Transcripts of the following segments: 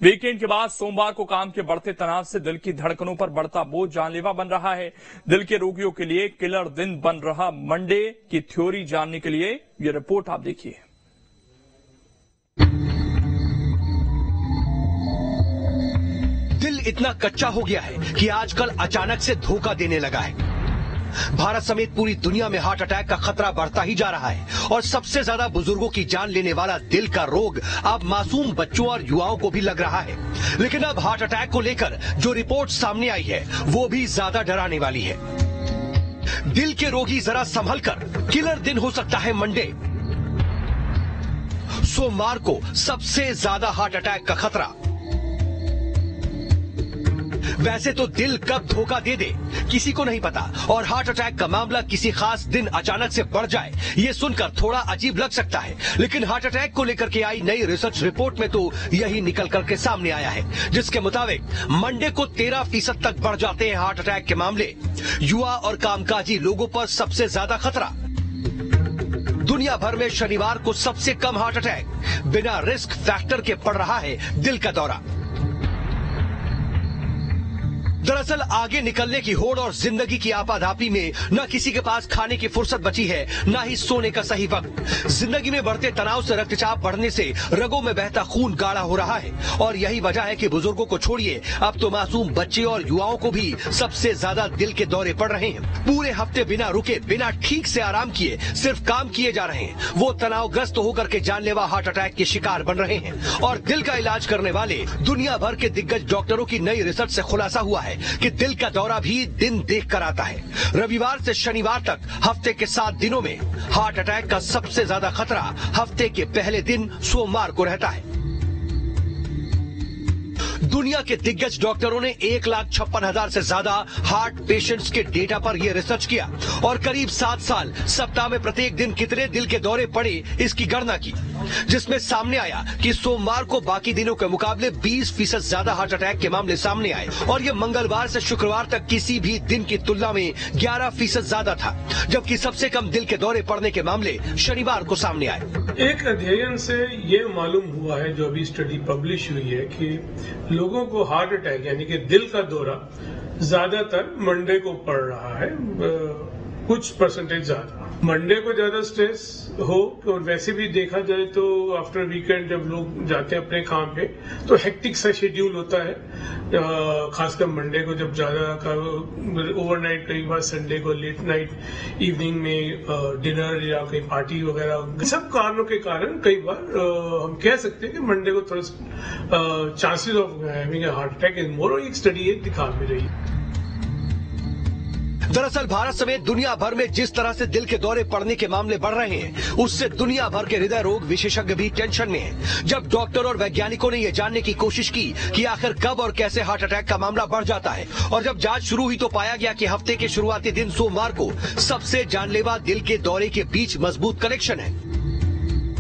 Weekend के बाद सोमवार को काम के बढ़ते तनाव से दिल की धड़कनों पर बढ़ता बोझ जानलेवा बन रहा है। दिल के रोगियों के लिए किलर दिन बन रहा मंडे की थ्योरी जानने के लिए ये रिपोर्ट आप देखिए। दिल इतना कच्चा हो गया है कि आजकल अचानक से धोखा देने लगा है। भारत समेत पूरी दुनिया में हार्ट अटैक का खतरा बढ़ता ही जा रहा है और सबसे ज्यादा बुजुर्गों की जान लेने वाला दिल का रोग अब मासूम बच्चों और युवाओं को भी लग रहा है। लेकिन अब हार्ट अटैक को लेकर जो रिपोर्ट सामने आई है वो भी ज्यादा डराने वाली है। दिल के रोगी जरा संभल कर, किलर दिन हो सकता है मंडे। सोमवार को सबसे ज्यादा हार्ट अटैक का खतरा। वैसे तो दिल कब धोखा दे दे किसी को नहीं पता और हार्ट अटैक का मामला किसी खास दिन अचानक से बढ़ जाए ये सुनकर थोड़ा अजीब लग सकता है। लेकिन हार्ट अटैक को लेकर के आई नई रिसर्च रिपोर्ट में तो यही निकल करके सामने आया है, जिसके मुताबिक मंडे को 13% तक बढ़ जाते हैं हार्ट अटैक के मामले। युवा और कामकाजी लोगों पर सबसे ज्यादा खतरा। दुनिया भर में शनिवार को सबसे कम हार्ट अटैक बिना रिस्क फैक्टर के पड़ रहा है दिल का दौरा। दरअसल आगे निकलने की होड़ और जिंदगी की आपाधापी में न किसी के पास खाने की फुर्सत बची है, न ही सोने का सही वक्त। जिंदगी में बढ़ते तनाव से रक्तचाप बढ़ने से रगों में बहता खून गाढ़ा हो रहा है और यही वजह है कि बुजुर्गों को छोड़िए अब तो मासूम बच्चे और युवाओं को भी सबसे ज्यादा दिल के दौरे पड़ रहे हैं। पूरे हफ्ते बिना रुके, बिना ठीक से आराम किए सिर्फ काम किए जा रहे हैं। वो तनावग्रस्त होकर के जानलेवा हार्ट अटैक के शिकार बन रहे हैं और दिल का इलाज करने वाले दुनिया भर के दिग्गज डॉक्टरों की नई रिसर्च से खुलासा हुआ है कि दिल का दौरा भी दिन देख कर आता है। रविवार से शनिवार तक हफ्ते के 7 दिनों में हार्ट अटैक का सबसे ज्यादा खतरा हफ्ते के पहले दिन सोमवार को रहता है। दुनिया के दिग्गज डॉक्टरों ने 1,56,000 से ज्यादा हार्ट पेशेंट्स के डेटा पर यह रिसर्च किया और करीब 7 साल सप्ताह में प्रत्येक दिन कितने दिल के दौरे पड़े इसकी गणना की, जिसमें सामने आया कि सोमवार को बाकी दिनों के मुकाबले 20% ज्यादा हार्ट अटैक के मामले सामने आए और ये मंगलवार से शुक्रवार तक किसी भी दिन की तुलना में 11% ज्यादा था, जबकि सबसे कम दिल के दौरे पड़ने के मामले शनिवार को सामने आए। एक अध्ययन से ये मालूम हुआ है, जो अभी स्टडी पब्लिश हुई है, कि लोगों को हार्ट अटैक यानी कि दिल का दौरा ज्यादातर मंडे को पड़ रहा है, कुछ परसेंटेज ज्यादा। मंडे को ज्यादा स्ट्रेस हो और वैसे भी देखा जाए तो आफ्टर वीकेंड जब लोग जाते हैं अपने काम पे तो हेक्टिक सा शेड्यूल होता है, खासकर मंडे को जब ज्यादा ओवरनाइट, कई बार संडे को लेट नाइट इवनिंग में डिनर या कहीं पार्टी वगैरह, सब कारणों के कारण कई बार हम कह सकते हैं कि मंडे को थोड़ा chances of having a heart attack is more, और एक स्टडी दिखा भी रही है। दरअसल भारत समेत दुनिया भर में जिस तरह से दिल के दौरे पड़ने के मामले बढ़ रहे हैं, उससे दुनिया भर के हृदय रोग विशेषज्ञ भी टेंशन में हैं। जब डॉक्टर और वैज्ञानिकों ने यह जानने की कोशिश की कि आखिर कब और कैसे हार्ट अटैक का मामला बढ़ जाता है और जब जांच शुरू हुई तो पाया गया कि हफ्ते के शुरुआती दिन सोमवार को सबसे जानलेवा दिल के दौरे के बीच मजबूत कनेक्शन है।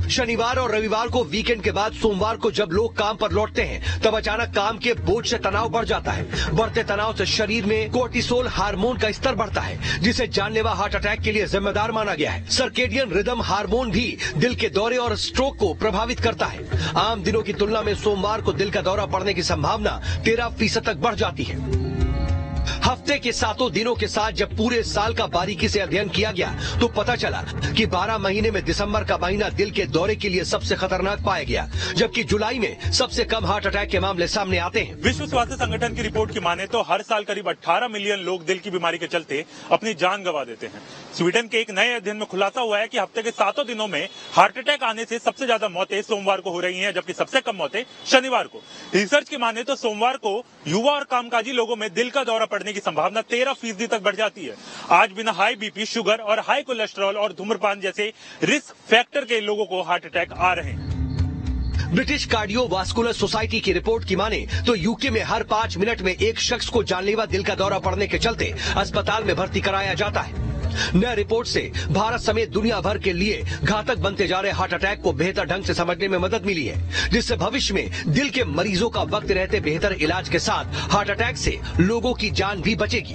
शनिवार और रविवार को वीकेंड के बाद सोमवार को जब लोग काम पर लौटते हैं तब अचानक काम के बोझ से तनाव बढ़ जाता है। बढ़ते तनाव से शरीर में कोर्टिसोल हार्मोन का स्तर बढ़ता है, जिसे जानलेवा हार्ट अटैक के लिए जिम्मेदार माना गया है। सर्केडियन रिदम हार्मोन भी दिल के दौरे और स्ट्रोक को प्रभावित करता है। आम दिनों की तुलना में सोमवार को दिल का दौरा पड़ने की संभावना 13% तक बढ़ जाती है। हफ्ते के 7 दिनों के साथ जब पूरे साल का बारीकी से अध्ययन किया गया तो पता चला कि 12 महीने में दिसंबर का महीना दिल के दौरे के लिए सबसे खतरनाक पाया गया, जबकि जुलाई में सबसे कम हार्ट अटैक के मामले सामने आते हैं। विश्व स्वास्थ्य संगठन की रिपोर्ट की माने तो हर साल करीब 18 मिलियन लोग दिल की बीमारी के चलते अपनी जान गंवा देते हैं। स्वीडन के एक नए अध्ययन में खुलासा हुआ है कि हफ्ते के 7 दिनों में हार्ट अटैक आने से सबसे ज्यादा मौतें सोमवार को हो रही हैं, जबकि सबसे कम मौतें शनिवार को। रिसर्च की माने तो सोमवार को युवा और कामकाजी लोगों में दिल का दौरा पड़ने की संभावना 13% तक बढ़ जाती है। आज बिना हाई बीपी, शुगर और हाई कोलेस्ट्रॉल और धूम्रपान जैसे रिस्क फैक्टर के लोगों को हार्ट अटैक आ रहे हैं। ब्रिटिश कार्डियोवास्कुलर सोसाइटी की रिपोर्ट की माने तो यूके में हर 5 मिनट में एक शख्स को जानलेवा दिल का दौरा पड़ने के चलते अस्पताल में भर्ती कराया जाता है। नई रिपोर्ट से भारत समेत दुनिया भर के लिए घातक बनते जा रहे हार्ट अटैक को बेहतर ढंग से समझने में मदद मिली है, जिससे भविष्य में दिल के मरीजों का वक्त रहते बेहतर इलाज के साथ हार्ट अटैक से लोगों की जान भी बचेगी।